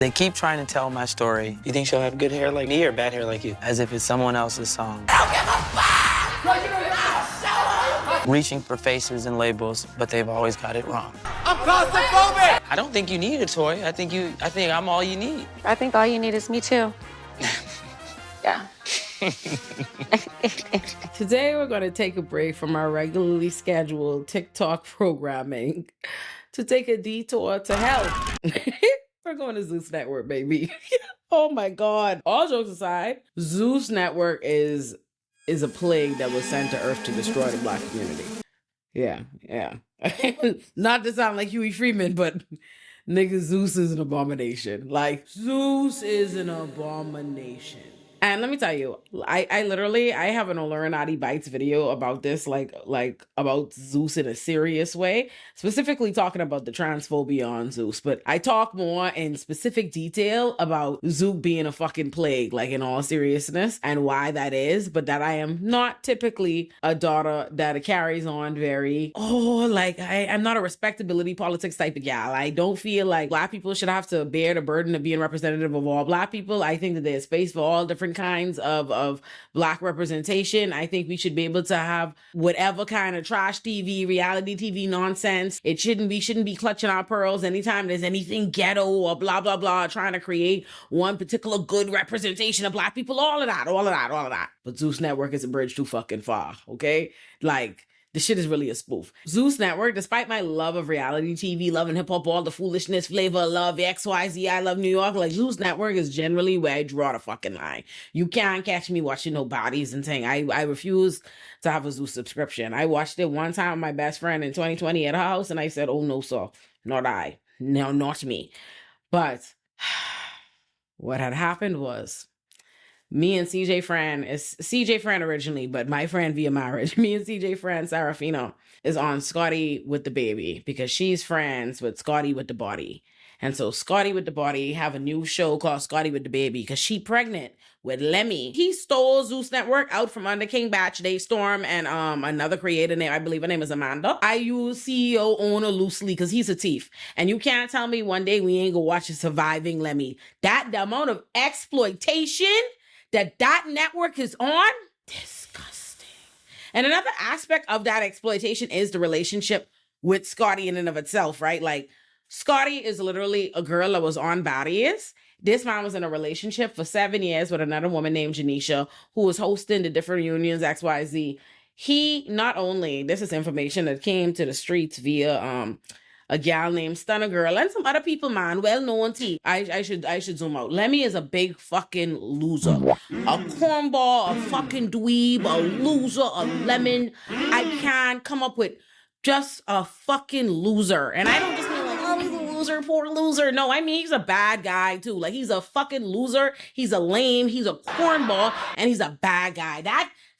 They keep trying to tell my story. You think she'll have good hair like me or bad hair like you? As if it's someone else's song. Reaching for faces and labels, but they've always got it wrong. I'm claustrophobic! I don't think you need a toy. I think I'm all you need. I think all you need is me too. Yeah. Today, we're going to take a break from our regularly scheduled TikTok programming to take a detour to hell. We're going to Zeus Network, baby. Oh my God. All jokes aside, Zeus Network is a plague that was sent to Earth to destroy the Black community. Yeah. Not to sound like Huey Freeman, but nigga, Zeus is an abomination. Like, Zeus is an abomination. And let me tell you, I have an Illuminati Bites video about this, like about Zeus in a serious way, specifically talking about the transphobia on Zeus. But I talk more in specific detail about Zeus being a fucking plague, like in all seriousness, and why that is. But that I am not typically a daughter that carries on very, I'm not a respectability politics type of gal. I don't feel like Black people should have to bear the burden of being representative of all Black people. I think that there's space for all different kinds of Black representation. I think we should be able to have whatever kind of trash TV, reality TV nonsense. We shouldn't be clutching our pearls anytime there's anything ghetto or blah, blah, blah, trying to create one particular good representation of Black people, all of that. But Zeus Network is a bridge too fucking far, okay? Like, the shit is really a spoof. Zeus Network, despite my love of reality TV, love and hip hop, all the foolishness, flavor, love, XYZ, I love New York, like Zeus Network is generally where I draw the fucking line. You can't catch me watching no bodies and saying I refuse to have a Zeus subscription. I watched it one time with my best friend in 2020 at her house and I said, oh no, sir, not I. No, not me. But what had happened was, me and CJ Fran is CJ Fran originally, but my friend via marriage. Me and CJ Fran Serafino is on Scotty with the baby because she's friends with Scotty with the body. And so Scotty with the body have a new show called Scotty with the baby because she pregnant with Lemmy. He stole Zeus Network out from under King Batch, Dave Storm, and another creator name, I believe her name is Amanda. I use CEO owner loosely because he's a thief. And you can't tell me one day we ain't gonna watch a surviving Lemmy. The amount of exploitation that network is on, disgusting. And another aspect of that exploitation is the relationship with Scotty in and of itself, right? Like, Scotty is literally a girl that was on Baddies. This man was in a relationship for 7 years with another woman named Janisha, who was hosting the different unions, XYZ. He not only, this is information that came to the streets via a gal named Stunner Girl and some other people, man, well-known tea. I should zoom out. Lemmy is a big fucking loser. A cornball, a fucking dweeb, a loser, a lemon. I can't come up with just a fucking loser. And I don't just mean like, oh, he's a loser, poor loser. No, I mean, he's a bad guy too. Like, he's a fucking loser. He's a lame. He's a cornball. And he's a bad guy.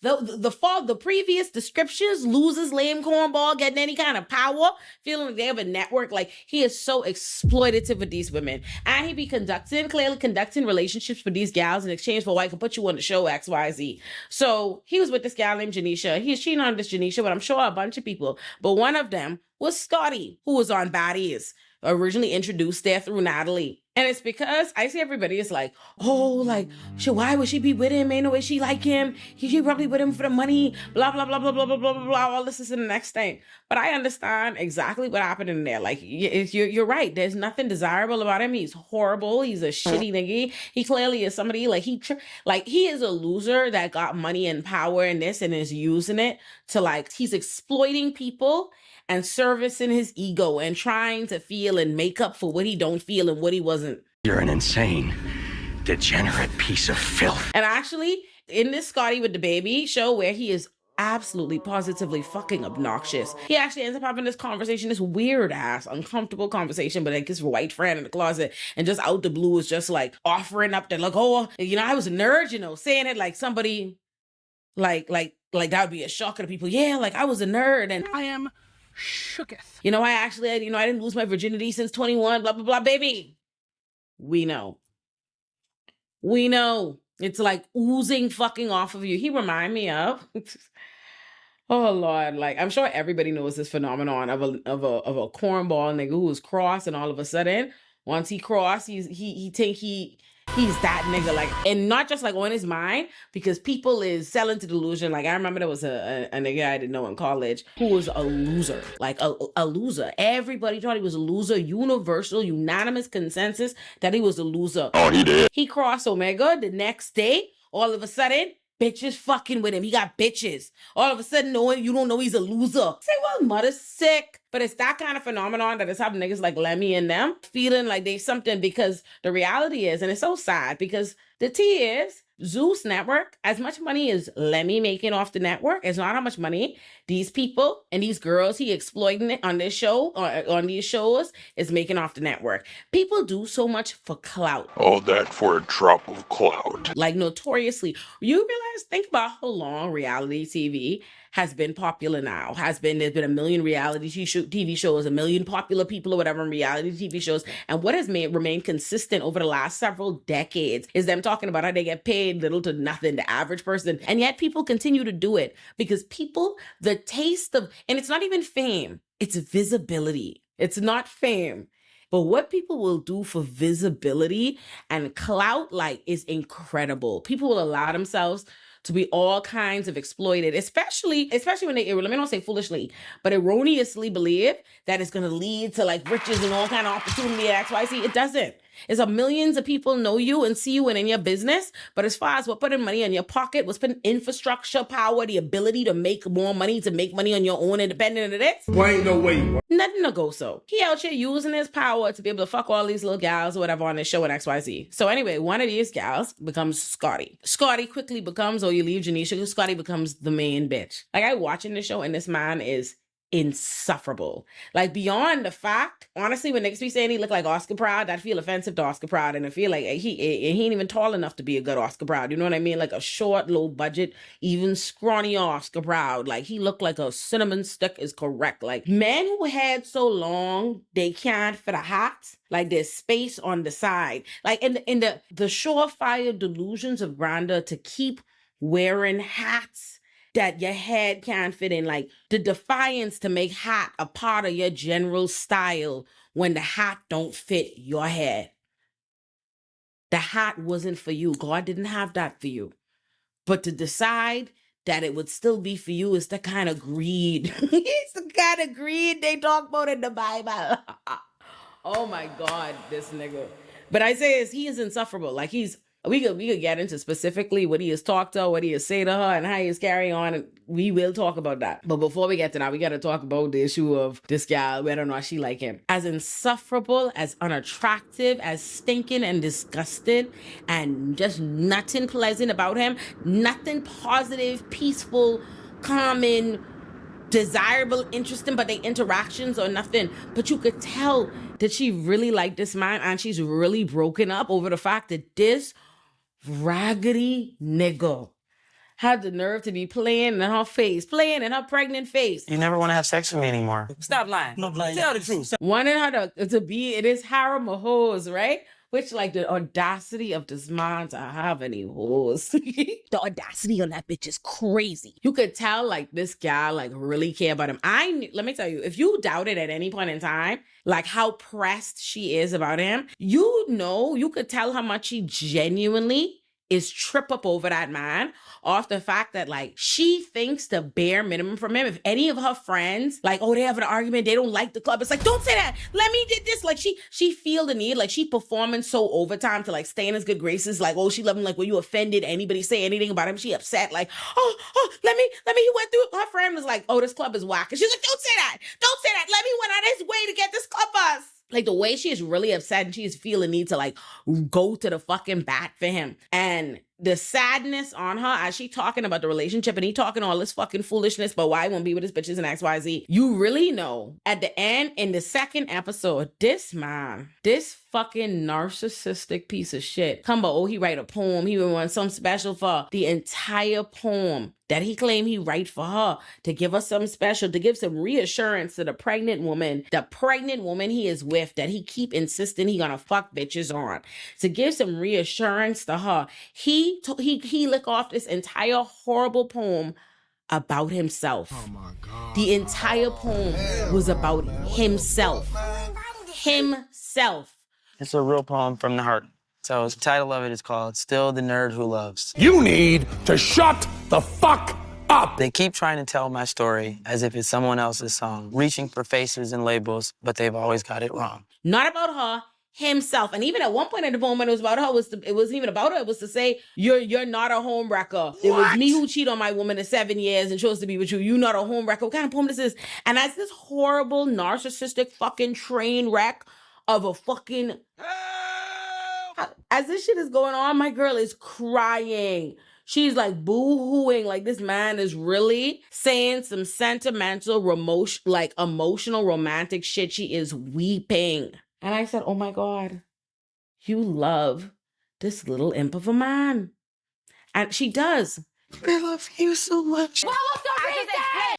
The previous descriptions, losers, lame, cornball, getting any kind of power, feeling like they have a network, like he is so exploitative with these women. And he be clearly conducting relationships with these gals in exchange for, I can put you on the show, XYZ. So he was with this gal named Janisha. He's cheating on this Janisha, but I'm sure a bunch of people. But one of them was Scotty, who was on Baddies, originally introduced there through Natalie. And it's because I see everybody is like, oh, like, why would she be with him? Ain't no way she like him. She probably with him for the money, blah, blah, blah, blah, blah, blah, blah, blah, blah. All this is the next thing. But I understand exactly what happened in there. Like, you're right. There's nothing desirable about him. He's horrible. He's a shitty nigga. He clearly is somebody, like, he is a loser that got money and power in this and is using it to, like, he's exploiting people and servicing his ego and trying to feel and make up for what he don't feel and what he wasn't. You're an insane, degenerate piece of filth. And actually, in this Scotty with the baby show where he is absolutely positively fucking obnoxious, he actually ends up having this conversation, this weird ass, uncomfortable conversation, but like his white friend in the closet, and just out the blue is just like offering up that, like, oh, I was a nerd, saying it like somebody, like that would be a shocker to people. Yeah, like I was a nerd and I am shooketh. I didn't lose my virginity since 21, blah, blah, blah, baby. We know. It's like oozing fucking off of you. He remind me of, oh Lord, like I'm sure everybody knows this phenomenon of a cornball nigga who is cross and all of a sudden Once he cross, he think he's that nigga, like, and not just like on his mind, because people is selling to delusion. Like I remember there was a nigga I didn't know in college who was a loser, like a loser. Everybody thought he was a loser. Universal, unanimous consensus that he was a loser. Oh, he did. He crossed Omega the next day. All of a sudden, bitches fucking with him. He got bitches. All of a sudden, you don't know he's a loser. Say, well, mother's sick. But it's that kind of phenomenon that is having niggas like Lemmy and them feeling like they something, because the reality is, and it's so sad, because the T is, Zeus Network, as much money as Lemmy making off the network, is not how much money these people and these girls he exploiting it on this show, or on these shows, is making off the network. People do so much for clout. All that for a drop of clout. Like notoriously. You realize, think about how long reality TV has been popular now. There's been a million reality TV shows, a million popular people or whatever in reality TV shows. And what has remained consistent over the last several decades is them talking about how they get paid little to nothing, the average person. And yet people continue to do it because people, the taste of, and it's not even fame, it's visibility. It's not fame. But what people will do for visibility and clout, like, is incredible. People will allow themselves to be all kinds of exploited, especially when they, let me not say foolishly, but erroneously believe that it's going to lead to like riches and all kind of opportunity at XYZ. It doesn't. It's a millions of people know you and see you and in your business. But as far as what putting money in your pocket, what's putting infrastructure, power, the ability to make more money, to make money on your own independent of this, Why ain't no way? nothing to go so. He out here using his power to be able to fuck all these little gals or whatever on his show in XYZ. So anyway, one of these gals becomes Scotty. Scotty quickly becomes, or you leave Janisha, because Scotty becomes the main bitch. Like I watching this show and this man is insufferable. Like beyond the fact, honestly, when niggas be saying he look like Oscar Proud, that feel offensive to Oscar Proud, and I feel like he ain't even tall enough to be a good Oscar Proud. You know what I mean? Like a short, low budget, even scrawny Oscar Proud. Like he looked like a cinnamon stick is correct. Like men who had so long they can't fit a hat. Like there's space on the side. Like in the surefire delusions of grandeur to keep wearing hats that your head can't fit in, like the defiance to make hat a part of your general style when the hat don't fit your head. The hat wasn't for you. God didn't have that for you. But to decide that it would still be for you is the kind of greed. It's the kind of greed they talk about in the Bible. Oh my God, this nigga. But I say he is insufferable. Like we could get into specifically what he has talked to her, what he has said to her, and how he is carrying on. And we will talk about that. But before we get to that, we got to talk about the issue of this gal, whether or not she like him. As insufferable, as unattractive, as stinking and disgusted, and just nothing pleasant about him, nothing positive, peaceful, common, desirable, interesting, but they interactions or nothing. But you could tell that she really liked this man, and she's really broken up over the fact that this raggedy nigga had the nerve to be playing in her face, playing in her pregnant face. You never want to have sex with me anymore. Stop lying. No lying. Tell the truth. Wanting her to be in his harem of hoes, right? Which, like, the audacity of this man to have any hoes. The audacity on that bitch is crazy. You could tell, like, this guy, like, really care about him. Let me tell you, if you doubted at any point in time, like, how pressed she is about him, you could tell how much she genuinely is trip up over that man off the fact that, like, she thinks the bare minimum from him. If any of her friends, like, oh, they have an argument, they don't like the club, it's like, don't say that. Let me did this. Like, she feel the need, like, she performing so overtime to, like, stay in his good graces. Like, oh, she love him. Like, were you offended? Anybody say anything about him? She upset. Like, oh, let me. He went through. Her friend was like, oh, this club is whack. And she's like, don't say that. Let me went out of his way to get this club us. Like, the way she is really upset and she's feeling need to, like, go to the fucking bat for him. And the sadness on her as she talking about the relationship and he talking all this fucking foolishness, but why he won't be with his bitches and XYZ. You really know at the end, in the second episode, this man, this fucking narcissistic piece of shit, come about, oh, he write a poem, he would want something special for her. The entire poem that he claimed he write for her to give her something special, to give some reassurance to the pregnant woman he is with, that he keep insisting he gonna fuck bitches on, to give some reassurance to her. He lick off this entire horrible poem about himself. Oh my God. The entire poem was about himself. It's a real poem from the heart. So the title of it is called Still the Nerd Who Loves. You need to shut the fuck up. They keep trying to tell my story as if it's someone else's song, reaching for faces and labels, but they've always got it wrong. Not about her, himself. And even at one point in the poem when it was about her, it wasn't even about her. It was to say, you're not a home wrecker. It was me who cheated on my woman in 7 years and chose to be with you. You're not a home wrecker. What kind of poem this is? And that's this horrible, narcissistic fucking train wreck of a fucking... As this shit is going on, my girl is crying. She's like boo-hooing, like this man is really saying some sentimental, emotional, romantic shit. She is weeping. And I said, oh my God, you love this little imp of a man. And she does. I love you so much.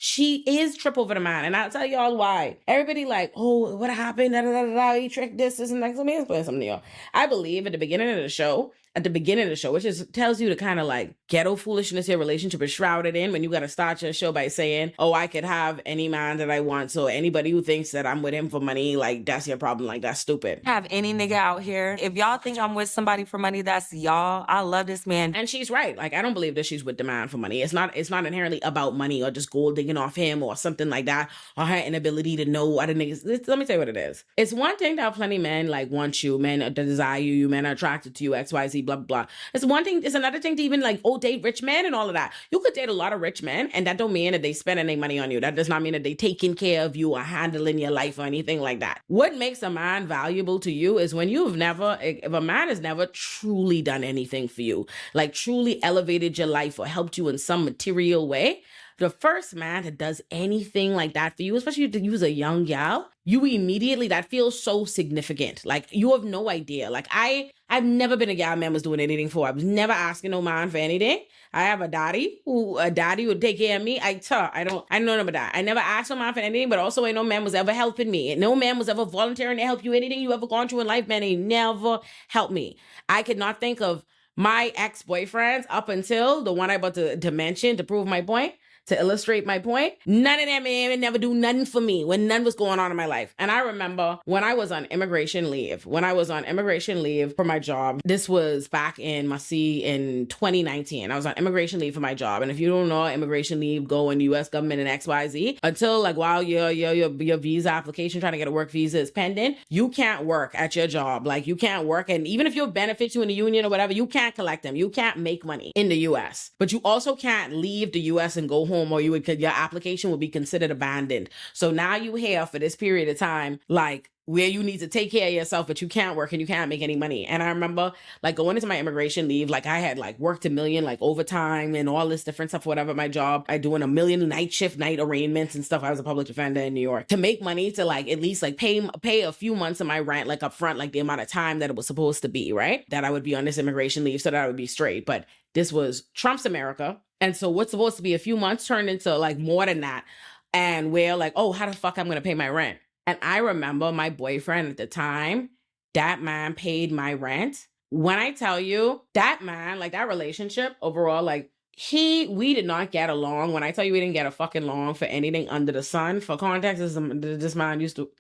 She is trip over the man. And I'll tell y'all why. Everybody like, oh, what happened? Da, da, da, da, he tricked this and next. Let me explain something to y'all. I believe at the beginning of the show, which just tells you the kind of like ghetto foolishness your relationship is shrouded in when you got to start your show by saying, oh, I could have any man that I want. So anybody who thinks that I'm with him for money, like that's your problem. Like that's stupid. Have any nigga out here. If y'all think I'm with somebody for money, that's y'all. I love this man. And she's right. Like I don't believe that she's with the man for money. It's not inherently about money or just gold digging off him or something like that, or her inability to know other niggas. Let me tell you what it is. It's one thing to have plenty of men like want you, men that desire you, men are attracted to you, XYZ, blah, blah, blah. It's one thing. It's another thing to even like, date rich men and all of that. You could date a lot of rich men and that don't mean that they spending their money on you. That does not mean that they taking care of you or handling your life or anything like that. What makes a man valuable to you is when if a man has never truly done anything for you, like truly elevated your life or helped you in some material way. The first man that does anything like that for you, especially if you was a young gal, you immediately, that feels so significant. Like you have no idea. Like I've never been a gal man was doing anything for. I was never asking no man for anything. I have a daddy would take care of me. I know about that. I never asked no man for anything, but also ain't no man was ever helping me. And no man was ever volunteering to help you. Anything you ever gone through in life, man, ain't never helped me. I could not think of my ex-boyfriends up until the one I'm about to mention to prove my point. To illustrate my point, none of them man never do nothing for me when none was going on in my life. And I remember when I was on immigration leave for my job, this was back in 2019. I was on immigration leave for my job. And if you don't know, immigration leave, go in the U.S. government and XYZ until like while your visa application, trying to get a work visa is pending, you can't work at your job. Like you can't work. And even if you have benefits you in the union or whatever, you can't collect them. You can't make money in the U.S. But you also can't leave the U.S. and go home or your application would be considered abandoned. So now you here for this period of time, like where you need to take care of yourself, but you can't work and you can't make any money. And I remember like going into my immigration leave, like I had like worked 1 million, like overtime and all this different stuff, whatever my job. I doing 1 million night arraignments and stuff. I was a public defender in New York to make money to like at least like pay a few months of my rent, like up front, like the amount of time that it was supposed to be, right? That I would be on this immigration leave so that I would be straight. But this was Trump's America. And so what's supposed to be a few months turned into like more than that. And we're like, oh, how the fuck I'm going to pay my rent? And I remember my boyfriend at the time, that man paid my rent. When I tell you that man, like that relationship overall, like we did not get along. When I tell you we didn't get a fucking along for anything under the sun, for context, this man used to,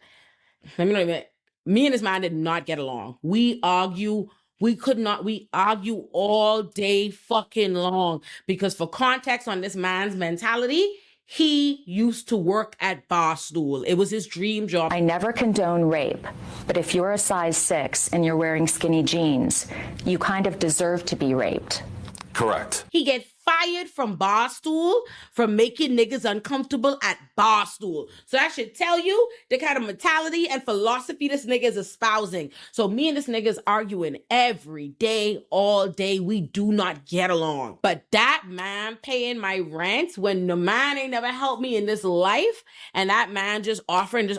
me and this man did not get along. We argue all day fucking long because for context on this man's mentality, he used to work at Barstool. It was his dream job. I never condone rape, but if you're a size 6 and you're wearing skinny jeans, you kind of deserve to be raped. Correct. He get fired from Barstool for making niggas uncomfortable at Barstool. So that should tell you the kind of mentality and philosophy this nigga is espousing. So me and this nigga is arguing every day, all day. We do not get along. But that man paying my rent when the man ain't never helped me in this life, and that man just offering,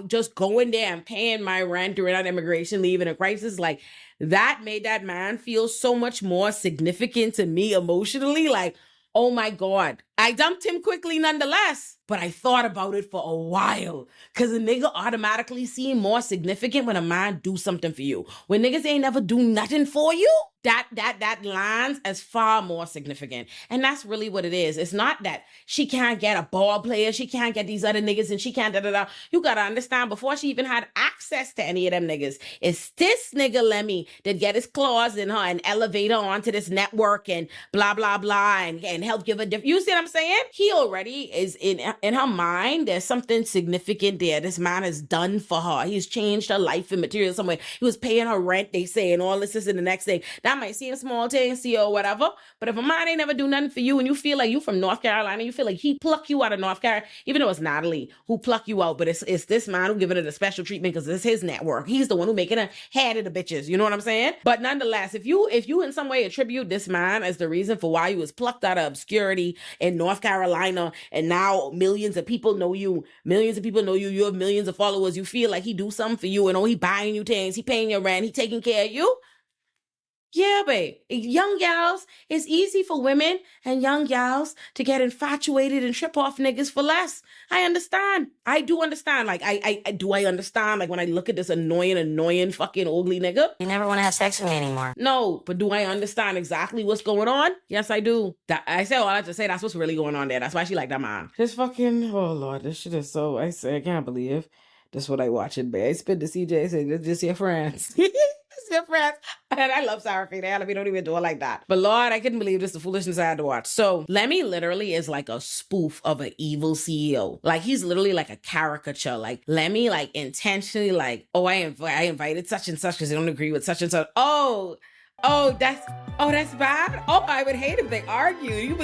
just going there and paying my rent during that immigration leave in a crisis, like that made that man feel so much more significant to me emotionally. Like, oh my God, I dumped him quickly nonetheless, but I thought about it for a while. Cause a nigga automatically seem more significant when a man do something for you. When niggas ain't never do nothing for you, that lands as far more significant. And that's really what it is. It's not that she can't get a ball player, she can't get these other niggas, and she can't da-da-da. You gotta understand, before she even had access to any of them niggas, it's this nigga Lemmy that get his claws in her and elevate her onto this network and blah, blah, blah, and help give a different. You see what I'm saying? He already is in her mind. There's something significant there. This man has done for her. He's changed her life in material some way. He was paying her rent, they say, and all this is in the next thing. That might seem small to you or whatever, but if a man ain't never do nothing for you and you feel like you from North Carolina, you feel like he pluck you out of North Carolina, even though it's Natalie who pluck you out, but it's this man who giving it a special treatment because it's his network. He's the one who making a head of the bitches. You know what I'm saying? But nonetheless, if you in some way attribute this man as the reason for why you was plucked out of obscurity in North Carolina and now millions of people know you, you have millions of followers, you feel like he do something for you and he buying you things, he paying your rent, he taking care of you. Yeah, babe. Young gals, it's easy for women and young gals to get infatuated and trip off niggas for less. I understand. I do understand. Like, I understand? Like, when I look at this annoying fucking ugly nigga. You never want to have sex with me anymore. No, but do I understand exactly what's going on? Yes, I do. I say all I have to say, that's what's really going on there. That's why she like that man. This fucking, oh Lord, this shit is so, I can't believe this is what I watching, babe. I spit to CJ, say, this just your friends. It's your friends. And I love Sarah Fina. We don't even do it like that. But Lord, I couldn't believe this, the foolishness I had to watch. So Lemmy literally is like a spoof of an evil CEO. Like, he's literally like a caricature. Like, Lemmy, like, intentionally, like, oh, I invited such and such because they don't agree with such and such. Oh, that's bad. Oh, I would hate if they argue.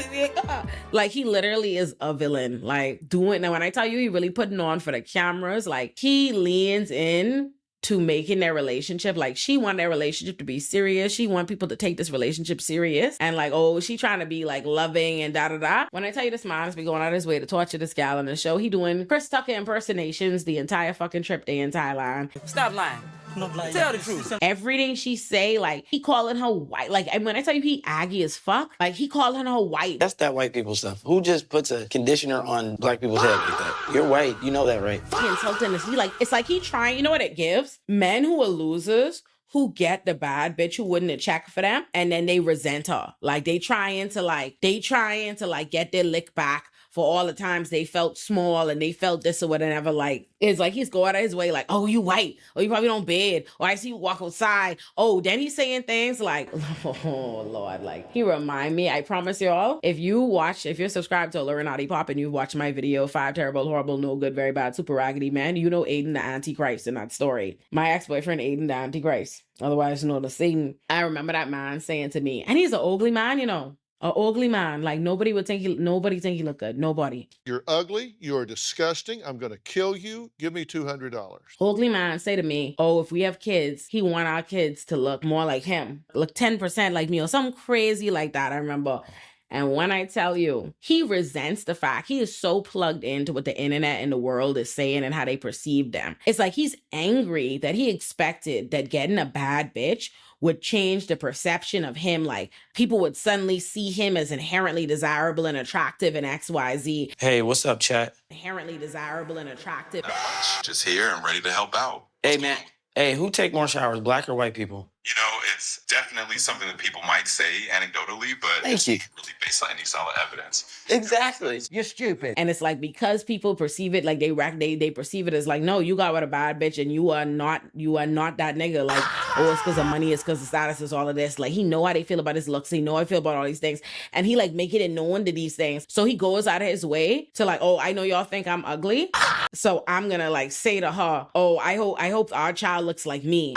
Like, he literally is a villain. Like, now when I tell you he really putting on for the cameras, like, he leans in to making their relationship, like, she want their relationship to be serious. She want people to take this relationship serious. And like, oh, she trying to be like loving and da-da-da. When I tell you this man has been going out of his way to torture this gal on the show, he doing Chris Tucker impersonations the entire fucking trip they in Thailand. Stop lying. Tell the truth. Everything she say, like, he calling her white. Like, and when I tell you he aggy as fuck, like, he calling her white. That's that white people stuff. Who just puts a conditioner on black people's head like that? You're white. You know that, right? He insulting us. It's like he trying, you know what it gives? Men who are losers, who get the bad bitch who wouldn't check for them, and then they resent her. Like, they trying to get their lick back for all the times they felt small and they felt this or whatever. Like, it's like he's going out of his way, like, oh, you white, or you probably don't bed, or I see you walk outside. Oh, then he's saying things like, oh Lord, like, he remind me, I promise y'all, if you're subscribed to Illuminati Pop and you watch my video, 5 terrible, horrible, no good, very bad, super raggedy man, you know Aiden the Antichrist in that story. My ex-boyfriend, Aiden the Antichrist, otherwise known as Satan. I remember that man saying to me, and he's an ugly man, you know. An ugly man. Like, nobody think he look good. Nobody. You're ugly. You're disgusting. I'm going to kill you. Give me $200. Ugly man say to me, oh, if we have kids, he want our kids to look more like him. Look 10% like me or something crazy like that, I remember. And when I tell you, he resents the fact he is so plugged into what the internet and the world is saying and how they perceive them. It's like he's angry that he expected that getting a bad bitch would change the perception of him. Like, people would suddenly see him as inherently desirable and attractive and XYZ. Hey, what's up, chat? Inherently desirable and attractive. Not much. Just here and ready to help out. Hey, man. Hey, who take more showers, black or white people? You know, it's definitely something that people might say anecdotally, but Thank you. Really based on any solid evidence. Exactly. You're stupid. And it's like, because people perceive it, like they perceive it as like, no, you got with a bad bitch and you are not that nigga. Like, oh, it's because of money, it's because of status, it's all of this. Like, he know how they feel about his looks, he know how I feel about all these things. And he like making it known to these things. So he goes out of his way to like, oh, I know y'all think I'm ugly, so I'm gonna like say to her, oh, I hope our child looks like me.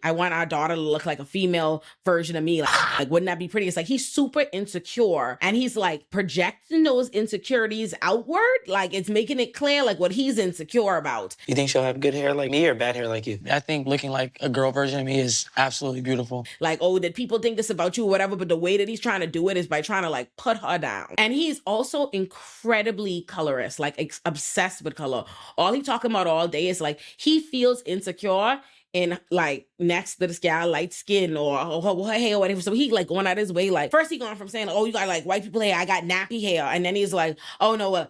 I want our daughter to look like a female version of me. Like, wouldn't that be pretty? It's like he's super insecure and he's like projecting those insecurities outward. Like, it's making it clear like what he's insecure about. You think she'll have good hair like me or bad hair like you? I think looking like a girl version of me is absolutely beautiful. Like, oh, did people think this about you or whatever? But the way that he's trying to do it is by trying to like put her down. And he's also incredibly colorist, like obsessed with color. All he talking about all day is like he feels insecure and like next to this guy, light skin or her hair or whatever. So he like going out his way. Like first he going from saying, oh, you got like white people hair. I got nappy hair. And then he's like, oh no,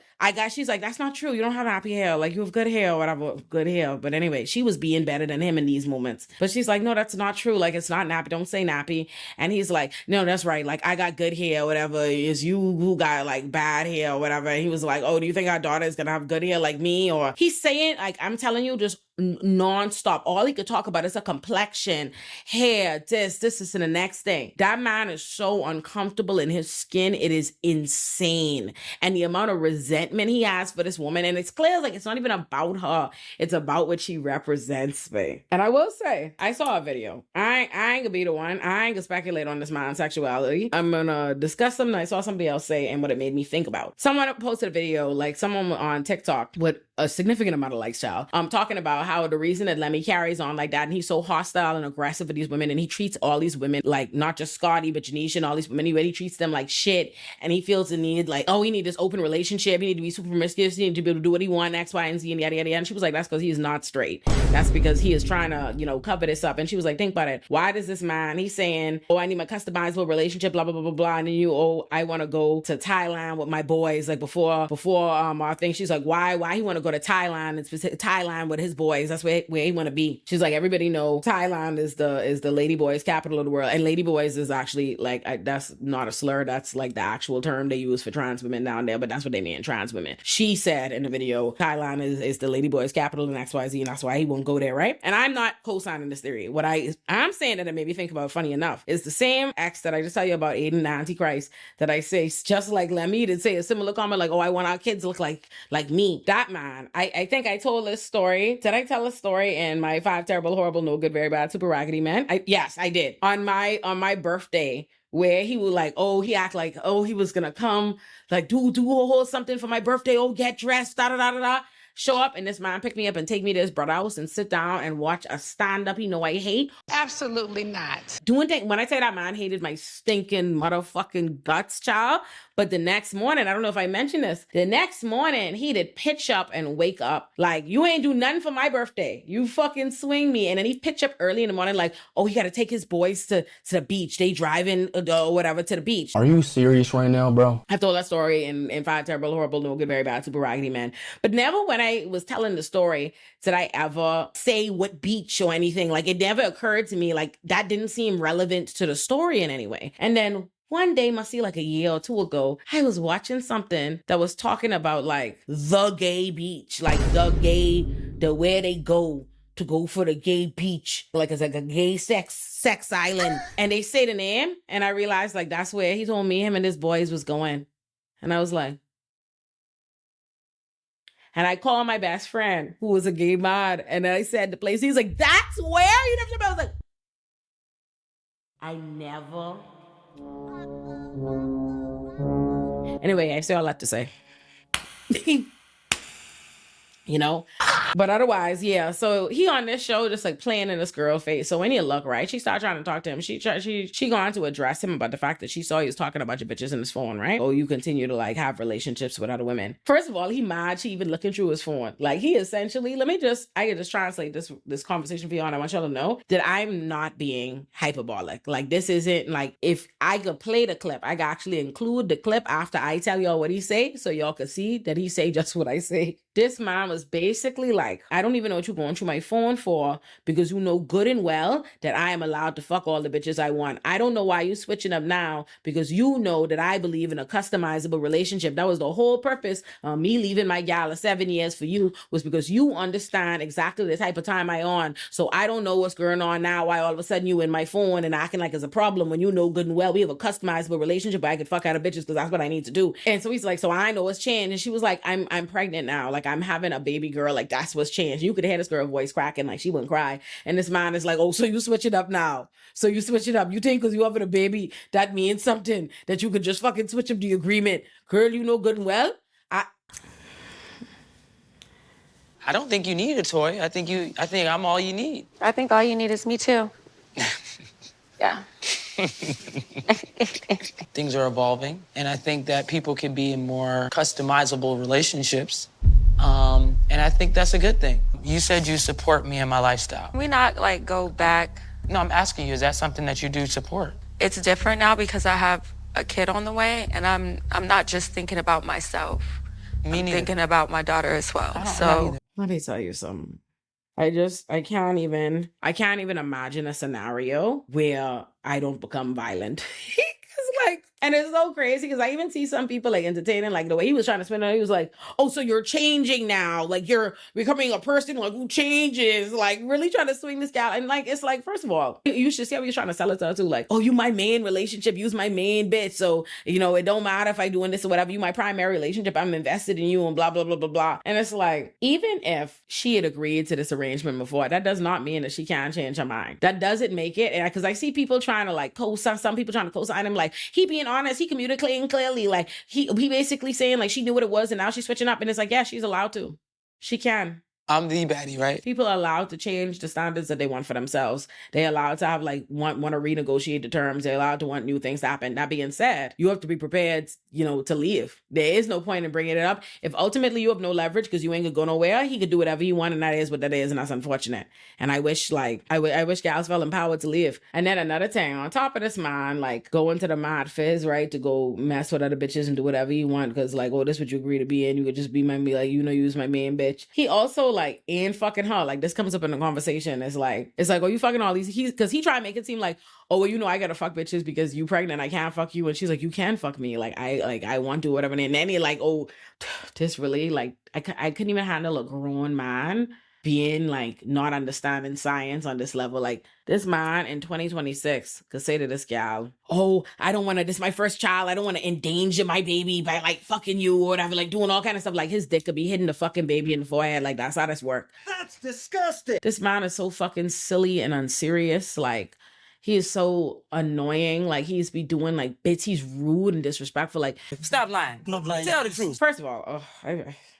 she's like, that's not true. You don't have nappy hair. Like you have good hair or whatever, good hair. But anyway, she was being better than him in these moments. But she's like, no, that's not true. Like it's not nappy. Don't say nappy. And he's like, no, that's right. Like I got good hair or whatever. It's you who got like bad hair or whatever. And he was like, oh, do you think our daughter is going to have good hair like me? Or he's saying, like, I'm telling you, just non-stop. All he could talk about is a complexion, hair, this, and the next thing. That man is so uncomfortable in his skin. It is insane. And the amount of resentment he has for this woman, and it's clear, like, it's not even about her. It's about what she represents me. And I will say, I saw a video. I ain't gonna be the one. I ain't gonna speculate on this man's sexuality. I'm gonna discuss something I saw somebody else say and what it made me think about. Someone posted a video, like someone on TikTok with a significant amount of likes, child. Talking about how the reason that Lemmy carries on like that and he's so hostile and aggressive with these women and he treats all these women like not just Scotty but Janisha and all these women, he treats them like shit and he feels the need like, oh, he need this open relationship, he need to be super promiscuous, he need to be able to do what he wants, X, Y, and Z and yada yada yada. And she was like, that's because he is not straight. That's because he is trying to, you know, cover this up. And she was like, think about it. Why does this man, he's saying, oh, I need my customizable relationship, blah blah blah blah blah, and then you, oh, I want to go to Thailand with my boys like before our thing. She's like, why he want to go to Thailand and specific Thailand with his boys? That's where he want to be. She's like, everybody know Thailand is the lady boys capital of the world, and lady boys is actually like that's not a slur. That's like the actual term they use for trans women down there, but that's what they mean, trans women. She said in the video, Thailand is the lady boys capital and XYZ, and that's why he won't go there, right? And I'm not co-signing this theory. What I'm saying that it made me think about, funny enough, is the same ex that I just tell you about, Aiden the Antichrist, that I say just like Lemmy did say a similar comment like, oh, I want our kids to look like me. That man, I think I told this story. Did I tell a story in my 5 terrible, horrible, no good, very bad, super raggedy men? Yes, I did. On my birthday, where he would like, oh, he act like, oh, he was gonna come, like do a whole something for my birthday, oh, get dressed, da da da da da. Show up and this man pick me up and take me to his brother's house and sit down and watch a stand-up he know I hate. Absolutely not. Doing things, when I say that man hated my stinking motherfucking guts, child. But the next morning, I don't know if I mentioned this, the next morning he did pitch up and wake up like, you ain't do nothing for my birthday. You fucking swing me. And then he pitch up early in the morning like, oh, he got to take his boys to the beach. They driving or whatever to the beach. Are you serious right now, bro? I've told that story in 5 terrible, horrible, no good, very bad, super raggedy men. But never when I was telling the story did I ever say what beach or anything. Like it never occurred to me, like that didn't seem relevant to the story in any way. And then one day, must be like a year or two ago, I was watching something that was talking about like the gay beach, like the where they go to go for the gay beach. Like it's like a gay sex island. And they say the name and I realized like that's where he told me him and his boys was going. And I was like, and I called my best friend who was a gay mod and I said the place. He's like, that's where? You know, I was like, I never. Anyway, I still have a lot to say. You know? But otherwise, yeah. So he on this show just like playing in this girl face. So any luck, right? She started trying to talk to him. She going to address him about the fact that she saw he was talking about your bitches in his phone, right? Oh, you continue to like have relationships with other women. First of all, he mad. She even looking through his phone. Like he essentially, I can just translate this conversation for y'all. And I want y'all to know that I'm not being hyperbolic. Like this isn't like, if I could play the clip, I could actually include the clip after I tell y'all what he say, so y'all could see that he say just what I say. This man was basically like, I don't even know what you're going through my phone for, because you know good and well that I am allowed to fuck all the bitches I want. I don't know why you switching up now, because you know that I believe in a customizable relationship. That was the whole purpose of me leaving my gal of 7 years for you, was because you understand exactly the type of time I on. So I don't know what's going on now, why all of a sudden you in my phone and acting like it's a problem when you know good and well we have a customizable relationship where I can fuck out of bitches because that's what I need to do. And so he's like, so I know what's changed. And she was like, I'm pregnant now. Like I'm having a baby girl. Like that's what's changed. You could hear this girl voice cracking, like she wouldn't cry. And this man is like, oh, so you switch it up now. So you switch it up. You think because you having a baby, that means something, that you could just fucking switch up the agreement. Girl, you know good and well. I don't think you need a toy. I think I'm all you need. I think all you need is me too. Yeah. Things are evolving, and I think that people can be in more customizable relationships. And I think that's a good thing. You said you support me and my lifestyle. We not like go back. No, I'm asking you, is that something that you do support? It's different now because I have a kid on the way, and I'm not just thinking about myself. I'm thinking about my daughter as well. So let me tell you something. I can't even imagine a scenario where I don't become violent. Cause like, and it's so crazy because I even see some people like entertaining, like the way he was trying to spin it. He was like, "Oh, so you're changing now? Like you're becoming a person like who changes?" Like really trying to swing this gal, and like it's like, first of all, you should see how he's trying to sell it to her too. Like, "Oh, you my main relationship, you's my main bitch. So you know it don't matter if I doing this or whatever. You my primary relationship. I'm invested in you and blah blah blah blah blah." And it's like, even if she had agreed to this arrangement before, that does not mean that she can't change her mind. That doesn't make it. And because I see people trying to like co-sign, some people trying to co-sign him, like he being honest, he communicating clearly, like he basically saying like she knew what it was and now she's switching up, and it's like, yeah, she's allowed to. She can. I'm the baddie, right? People are allowed to change the standards that they want for themselves. They're allowed to have want to renegotiate the terms. They're allowed to want new things to happen. That being said, you have to be prepared, to leave. There is no point in bringing it up. If ultimately you have no leverage because you ain't gonna go nowhere, he could do whatever he want, and that is what that is, and that's unfortunate. And I wish I wish gals felt empowered to leave. And then another thing, on top of this man, like going to the mad fizz, right, to go mess with other bitches and do whatever you want because like, oh, this what you agree to be in. You could just be like, you was my main bitch. He also like ain't fucking her. Like this comes up in the conversation. It's like, oh, you fucking all these. Because he tried to make it seem like, oh, well, I gotta fuck bitches because you pregnant. I can't fuck you. And she's like, you can fuck me. Like I want to, whatever. And then he like, oh, this really like I couldn't even handle a grown man being like not understanding science on this level. Like this man in 2026 could say to this gal, oh, I don't want to, this is my first child, I don't want to endanger my baby by like fucking you or whatever, like doing all kind of stuff. Like his dick could be hitting the fucking baby in the forehead. Like that's how this works. That's disgusting. This man is so fucking silly and unserious. Like he is so annoying. Like he's be doing like bits. He's rude and disrespectful. Like Stop lying. No lying. Tell the truth. First of all,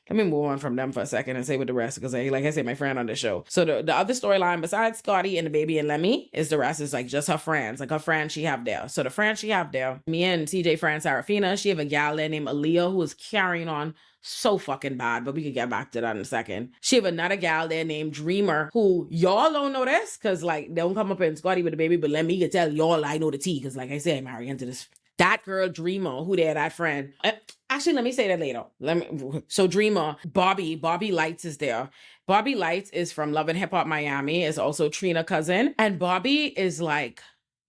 let me move on from them for a second and say with the rest, because like I say, my friend on the show. So the other storyline besides Scotty and the baby and Lemmy is the rest is like just her friends, like her friends she have there. So the friends she have there, me and CJ friend Sarafina, she have a gal there named Aaliyah who is carrying on so fucking bad, but we could get back to that in a second. She have another gal there named Dreamer, who y'all don't know this, because like they don't come up in Scotty with the baby, but Lemmy can tell y'all I know the tea, because like I said, I'm married into this. That girl Dreamer, who there, that friend. Actually, let me say that later. So Dreamer, Bobby Lights is there. Bobby Lights is from Love and Hip Hop Miami. Is also Trina cousin. And Bobby is like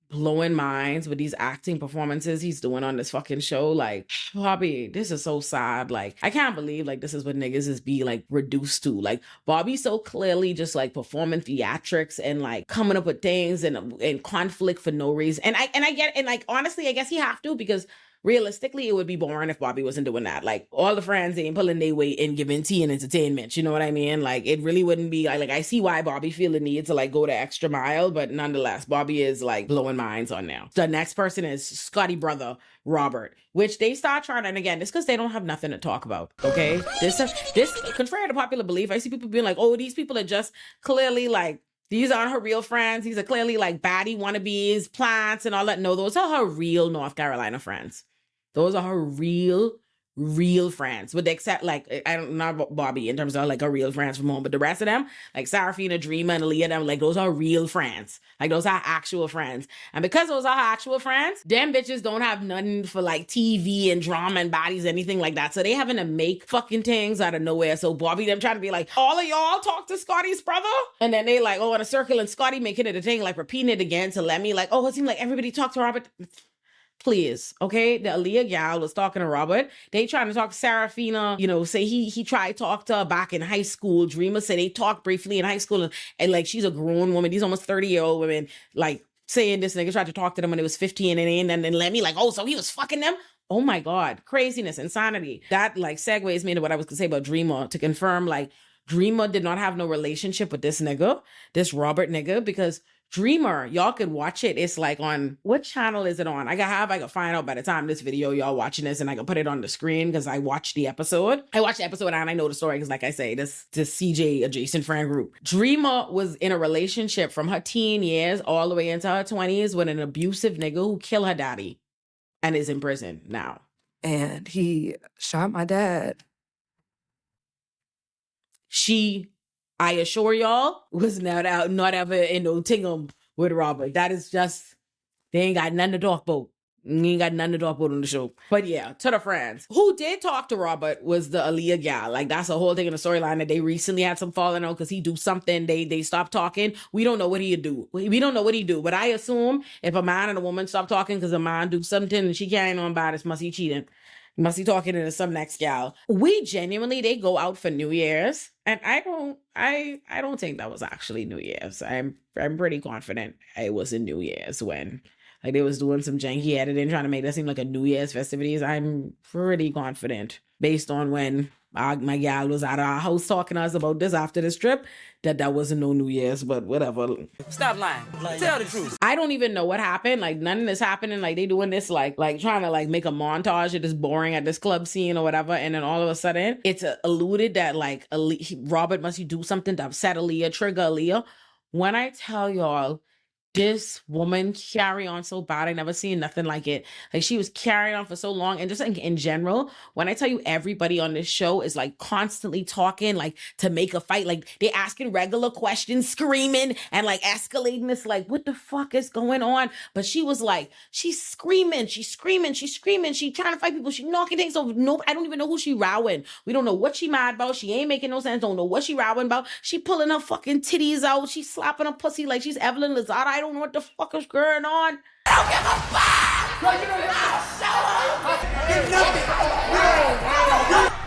blowing minds with these acting performances he's doing on this fucking show. Like, Bobby, this is so sad. Like, I can't believe like this is what niggas is be like reduced to. Like, Bobby's so clearly just like performing theatrics and like coming up with things and conflict for no reason. And I get, and like honestly, I guess he have to, because realistically, it would be boring if Bobby wasn't doing that. Like, all the friends ain't pulling their weight in giving tea and entertainment. You know what I mean? Like, it really wouldn't be like I see why Bobby feel the need to like go the extra mile, but nonetheless, Bobby is like blowing minds on now. The next person is Scotty brother Robert, which they start trying, and again, this because they don't have nothing to talk about. Okay, this contrary to popular belief, I see people being like, oh, these people are just clearly like, these aren't her real friends. These are clearly like baddie wannabes, plants, and all that. No, those are her real North Carolina friends. Those are her real friends. With the except, like, I don't know about Bobby in terms of like her real friends from home, but the rest of them, like Sarafina, Dreamer, and Aaliyah, them, like those are real friends. Like those are actual friends. And because those are her actual friends, them bitches don't have nothing for like TV and drama and bodies, anything like that. So they having to make fucking things out of nowhere. So Bobby, them trying to be like, all of y'all talk to Scotty's brother? And then they like, oh, in a circle, and Scotty making it a thing, like repeating it again to Lemmy, like, oh, it seemed like everybody talked to Robert. Please, okay? The Aaliyah gal was talking to Robert. They trying to talk to Sarafina, say he tried to talk to her back in high school. Dreamer said they talked briefly in high school, and like she's a grown woman. These almost 30-year-old women, like saying this nigga tried to talk to them when it was 15 and then let me like, oh, so he was fucking them? Oh my God, craziness, insanity. That like segues me to what I was gonna say about Dreamer, to confirm like Dreamer did not have no relationship with this nigga, this Robert nigga, because Dreamer, y'all could watch it. It's like on, what channel is it on? I can find out by the time this video y'all watching this, and I can put it on the screen because I watched the episode. I watched the episode and I know the story because like I say, this CJ adjacent friend group. Dreamer was in a relationship from her teen years all the way into her 20s with an abusive nigga who killed her daddy and is in prison now. And he shot my dad. She I assure y'all, was not ever in no tingum with Robert. That is just, they ain't got nothing to talk about. Ain't got nothing to talk about on the show. But yeah, to the friends. Who did talk to Robert was the Aaliyah gal. Like, that's a whole thing in the storyline that they recently had some falling out because he do something. They stopped talking. We don't know what he'd do. We don't know what he do. But I assume if a man and a woman stop talking because a man do something and she carrying on by this, must he cheating. Must be talking to some next gal. We genuinely, they go out for New Year's. And I don't think that was actually New Year's. I'm pretty confident it was in New Year's when like they was doing some janky editing, trying to make that seem like a New Year's festivities. I'm pretty confident based on when my gal was at our house talking to us about this after this trip, that wasn't no New Year's, but whatever. Stop lying. Tell the truth. I don't even know what happened. Like, none of this happening. Like, they doing this, like trying to, like, make a montage of this boring at this club scene or whatever. And then all of a sudden, it's alluded that, like, Robert must do something to upset Aaliyah, trigger Aaliyah. When I tell y'all, this woman carry on so bad. I never seen nothing like it. Like, she was carrying on for so long. And just like in general, when I tell you everybody on this show is like constantly talking, like to make a fight, like they asking regular questions, screaming and like escalating this, like, what the fuck is going on? But she was like, she's screaming. She trying to fight people. She knocking things over. No, I don't even know who she rowing. We don't know what she mad about. She ain't making no sense. Don't know what she rowing about. She pulling her fucking titties out. She slapping her pussy like she's Evelyn Lozada. I don't know what the fuck is going on. I don't give a fuck!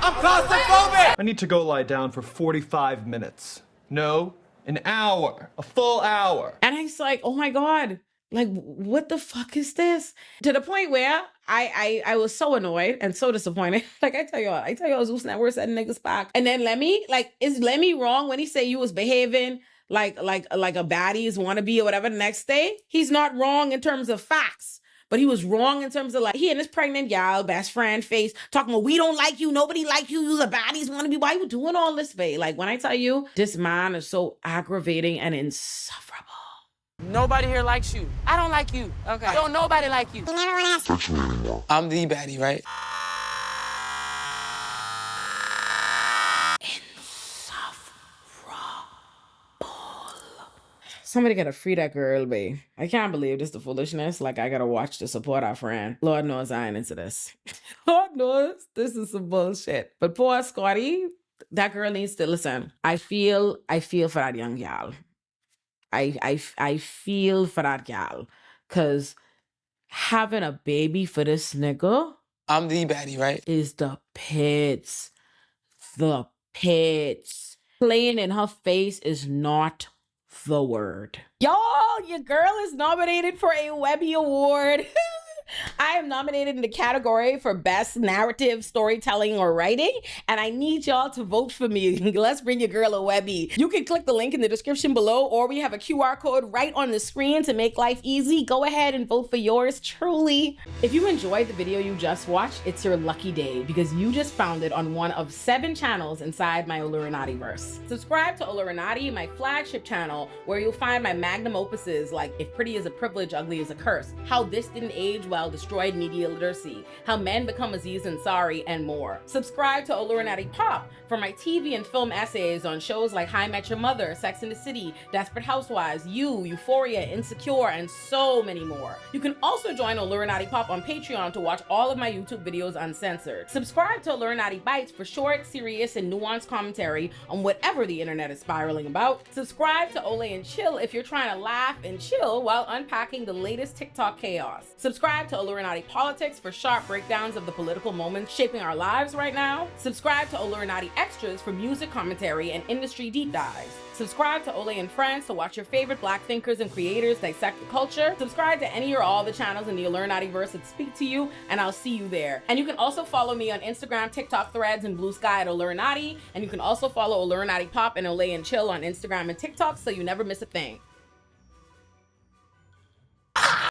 I'm claustrophobic! I need to go lie down for 45 minutes. No, an hour. A full hour. And I was like, oh my God. Like, what the fuck is this? To the point where I was so annoyed and so disappointed. Like, I tell y'all, Zeus Network said niggas back. And then is Lemmy wrong when he say you was behaving like a baddie's wannabe or whatever the next day? He's not wrong in terms of facts, but he was wrong in terms of like, he and his pregnant gal, best friend face, talking about, we don't like you, nobody like you, you's a baddie's wannabe. Why you doing all this, babe? Like, when I tell you, this man is so aggravating and insufferable. Nobody here likes you. I don't like you. Okay. Don't nobody like you. You never want to ask me anymore. I'm the baddie, right? Somebody gotta free that girl, babe. I can't believe this the foolishness. Like, I gotta watch to support our friend. Lord knows I ain't into this. Lord knows this is some bullshit. But poor Scotty, that girl needs to listen. I feel for that young gal. I feel for that gal. Cause having a baby for this nigga, I'm the baddie, right? is the pits. The pits. Playing in her face is not the word. Y'all, your girl is nominated for a Webby Award. I am nominated in the category for Best Narrative, Storytelling, or Writing, and I need y'all to vote for me. Let's bring your girl a Webby. You can click the link in the description below, or we have a QR code right on the screen to make life easy. Go ahead and vote for yours truly. If you enjoyed the video you just watched, it's your lucky day because you just found it on one of 7 channels inside my Olurinati-verse. Subscribe to Olurinati, my flagship channel, where you'll find my magnum opuses like If Pretty is a Privilege, Ugly is a Curse, How This Didn't Age Well, Destroyed Media Literacy, How Men Become Aziz Ansari, and more. Subscribe to Olurinati Pop for my TV and film essays on shows like How I Met Your Mother, Sex and the City, Desperate Housewives, You, Euphoria, Insecure, and so many more. You can also join Olurinati Pop on Patreon to watch all of my YouTube videos uncensored. Subscribe to Olurinati Bites for short, serious, and nuanced commentary on whatever the internet is spiraling about. Subscribe to OLAY CHILL if you're trying to laugh and chill while unpacking the latest TikTok chaos. Subscribe to Olurinati Politics for sharp breakdowns of the political moments shaping our lives right now. Subscribe to Olurinati Extras for music commentary and industry deep dives. Subscribe to Olay and Friends to watch your favorite Black thinkers and creators dissect the culture. Subscribe to any or all the channels in the Olurinati-verse that speak to you, and I'll see you there. And you can also follow me on Instagram, TikTok, Threads, and Blue Sky at Olurinati. And you can also follow Olurinati Pop and OLAY CHILL on Instagram and TikTok so you never miss a thing.